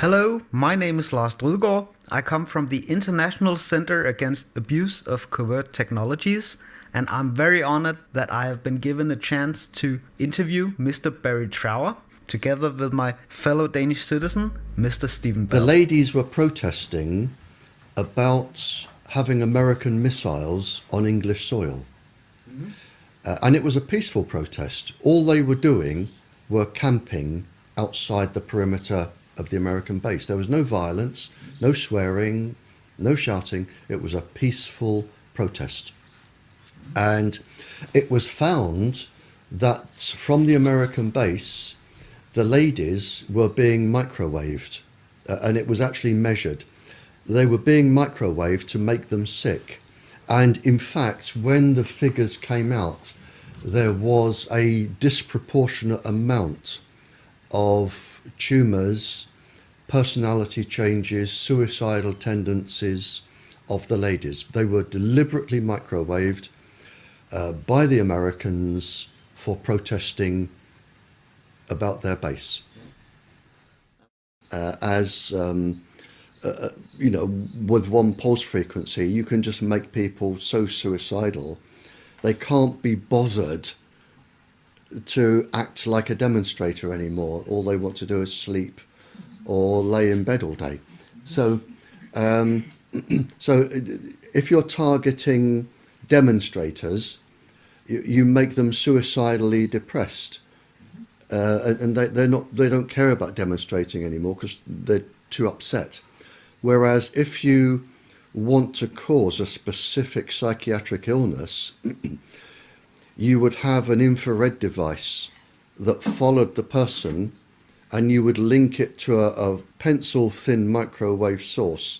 Hello, my name is Lars Drødgaard. I come from the International Center Against Abuse of Covert Technologies, and I'm very honored that I have been given a chance to interview Mr. Barrie Trower, together with my fellow Danish citizen, Mr. Stephen Bell. The ladies were protesting about having American missiles on English soil. And it was a peaceful protest. All they were doing were camping outside the perimeter of the American base. There was no violence, no swearing, no shouting. It was a peaceful protest. And it was found that from the American base, the ladies were being microwaved, and it was actually measured. They were being microwaved to make them sick. And in fact, when the figures came out, there was a disproportionate amount of tumours, personality changes, suicidal tendencies of the ladies. They were deliberately microwaved by the Americans for protesting about their base. With one pulse frequency, you can just make people so suicidal, they can't be bothered to act like a demonstrator anymore. All they want to do is sleep or lay in bed all day. So if you're targeting demonstrators, you make them suicidally depressed, and they don't care about demonstrating anymore because they're too upset. Whereas if you want to cause a specific psychiatric illness, you would have an infrared device that followed the person, and you would link it to a pencil-thin microwave source,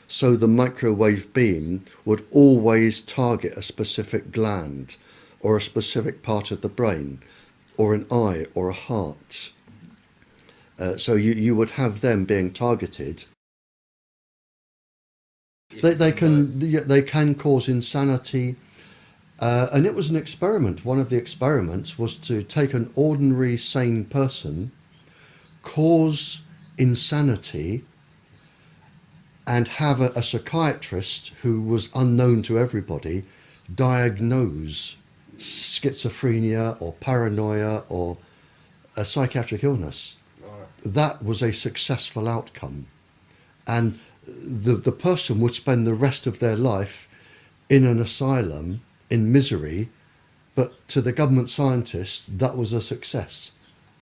so the microwave beam would always target a specific gland or a specific part of the brain or an eye or a heart. So you would have them being targeted. They can cause insanity, and it was an experiment. One of the experiments was to take an ordinary sane person, cause insanity, and have a psychiatrist who was unknown to everybody diagnose schizophrenia or paranoia or a psychiatric illness. That was a successful outcome, and the person would spend the rest of their life in an asylum in misery, but to the government scientists that was a success.